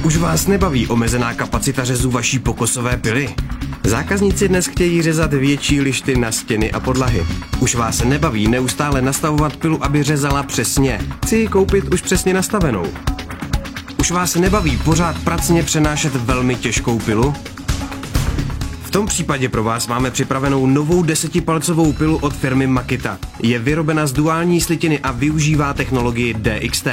Už vás nebaví omezená kapacita řezu vaší pokosové pily? Zákazníci dnes chtějí řezat větší lišty na stěny a podlahy. Už vás nebaví neustále nastavovat pilu, aby řezala přesně. Chci ji koupit už přesně nastavenou. Už vás nebaví pořád pracně přenášet velmi těžkou pilu? V tom případě pro vás máme připravenou novou 10palcovou pilu od firmy Makita. Je vyrobena z duální slitiny a využívá technologii DXT.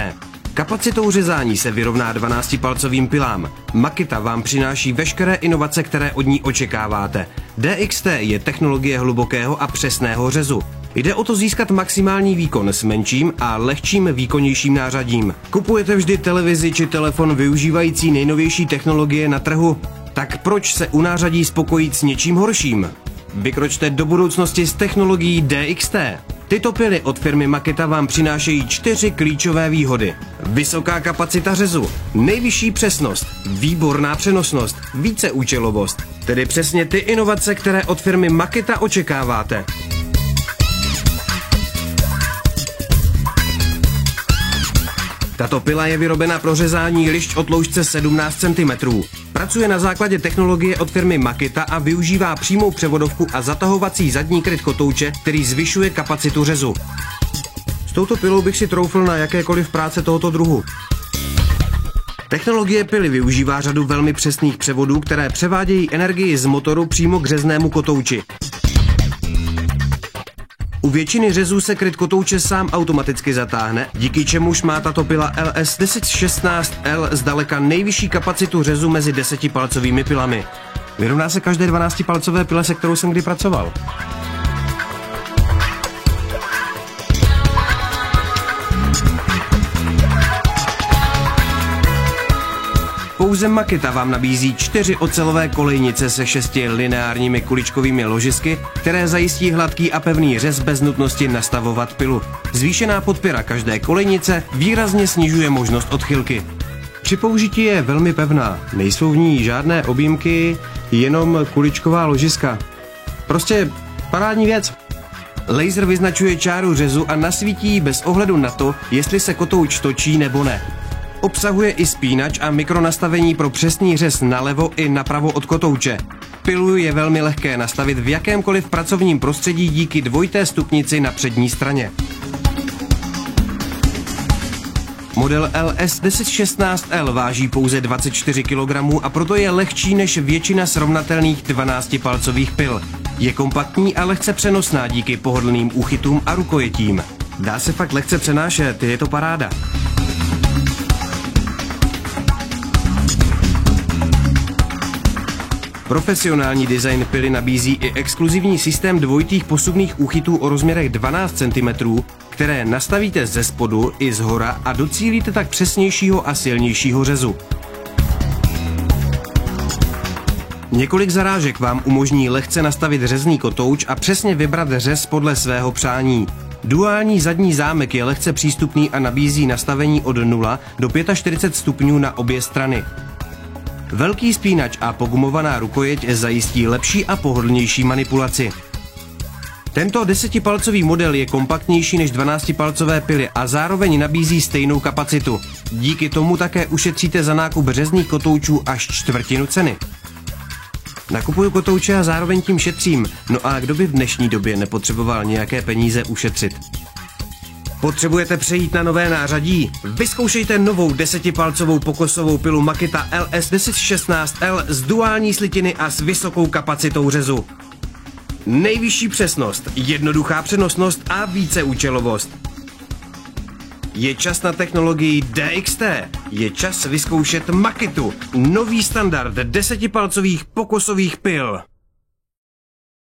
Kapacitou řezání se vyrovná 12palcovým pilám. Makita vám přináší veškeré inovace, které od ní očekáváte. DXT je technologie hlubokého a přesného řezu. Jde o to získat maximální výkon s menším a lehčím výkonnějším nářadím. Kupujete vždy televizi či telefon využívající nejnovější technologie na trhu? Tak proč se u nářadí spokojit s něčím horším? Vykročte do budoucnosti s technologií DXT. Tyto pily od firmy Makita vám přinášejí 4 klíčové výhody. Vysoká kapacita řezu, nejvyšší přesnost, výborná přenosnost, víceúčelovost. Tedy přesně ty inovace, které od firmy Makita očekáváte. Tato pila je vyrobena pro řezání lišť o tloušťce 17 cm. Pracuje na základě technologie od firmy Makita a využívá přímou převodovku a zatahovací zadní kryt kotouče, který zvyšuje kapacitu řezu. S touto pilou bych si troufl na jakékoliv práce tohoto druhu. Technologie pily využívá řadu velmi přesných převodů, které převádějí energii z motoru přímo k řeznému kotouči. U většiny řezů se kryt kotouče sám automaticky zatáhne, díky čemuž má tato pila LS1016L zdaleka nejvyšší kapacitu řezu mezi 10palcovými pilami. Vyrovná se každé 12palcové pile, se kterou jsem kdy pracoval. Pouze Makita vám nabízí 4 ocelové kolejnice se 6 lineárními kuličkovými ložisky, které zajistí hladký a pevný řez bez nutnosti nastavovat pilu. Zvýšená podpěra každé kolejnice výrazně snižuje možnost odchylky. Při použití je velmi pevná, nejsou v ní žádné objímky, jenom kuličková ložiska. Prostě parádní věc. Laser vyznačuje čáru řezu a nasvítí ji bez ohledu na to, jestli se kotouč točí nebo ne. Obsahuje i spínač a mikronastavení pro přesný řez nalevo i napravo od kotouče. Pilu je velmi lehké nastavit v jakémkoliv pracovním prostředí díky dvojité stupnici na přední straně. Model LS1016L váží pouze 24 kg a proto je lehčí než většina srovnatelných 12palcových pil. Je kompaktní a lehce přenosná díky pohodlným úchytům a rukojetím. Dá se fakt lehce přenášet, je to paráda. Profesionální design pily nabízí i exkluzivní systém dvojitých posuvných úchytů o rozměrech 12 cm, které nastavíte ze spodu i zhora a docílíte tak přesnějšího a silnějšího řezu. Několik zarážek vám umožní lehce nastavit řezný kotouč a přesně vybrat řez podle svého přání. Duální zadní zámek je lehce přístupný a nabízí nastavení od 0 do 45 stupňů na obě strany. Velký spínač a pogumovaná rukojeť zajistí lepší a pohodlnější manipulaci. Tento 10palcový model je kompaktnější než 12palcové pily a zároveň nabízí stejnou kapacitu. Díky tomu také ušetříte za nákup řezných kotoučů až čtvrtinu ceny. Nakupuju kotouče a zároveň tím šetřím, no a kdo by v dnešní době nepotřeboval nějaké peníze ušetřit? Potřebujete přejít na nové nářadí? Vyzkoušejte novou 10palcovou pokosovou pilu Makita LS1016L z duální slitiny a s vysokou kapacitou řezu. Nejvyšší přesnost, jednoduchá přenosnost a víceúčelovost. Je čas na technologii DXT. Je čas vyzkoušet Makitu, nový standard 10palcových pokosových pil.